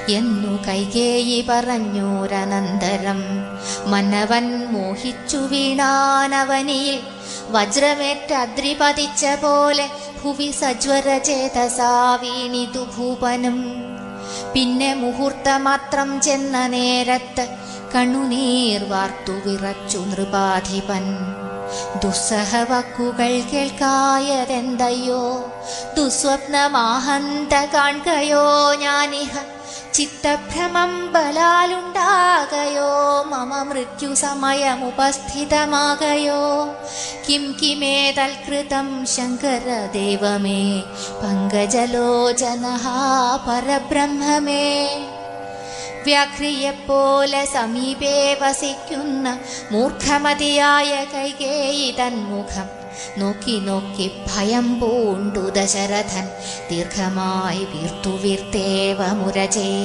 എന്നു കൈകേയി പറഞ്ഞോരനന്തരം മന്നവൻ മോഹിച്ചു വീണാനവനിയിൽ വജ്രമേറ്റ അദ്രി പതിച്ച പോലെ ഭുവി സജ്വര ചേതസാ വീണിതു ഭൂപനും. പിന്നെ മുഹൂർത്തമാത്രം ചെന്ന നേരത്ത് കണ്ണുനീർ വാർത്തു വിറച്ചു നൃപാധിപൻ. ദുസ്സഹവാക്കുകൾ കേൾക്കായതെന്തയ്യോ, ദുസ്വപ്നമാഹന്ത കാൺകയോ ഞാനിഹ, ചിത്തഭ്രമം ബലാലുണ്ടാകയോ, മമ മൃത്യു സമയമുപസ്ഥിതമാകയോ, കിം കിമേതൽകൃതം ശങ്കരദേവമേ, പങ്കജലോചനഃ പരബ്രഹ്മമേ. വ്യാഘ്രിയെപ്പോലെ സമീപേ വസിക്കുന്ന മൂർഖമതിയായ കൈകേയി തന്മുഖം നോക്കി നോക്കി ഭയം പൂണ്ടു ദശരഥൻ ദീർഘമായി വീർത്തു വീർത്തേവ മുരചേ.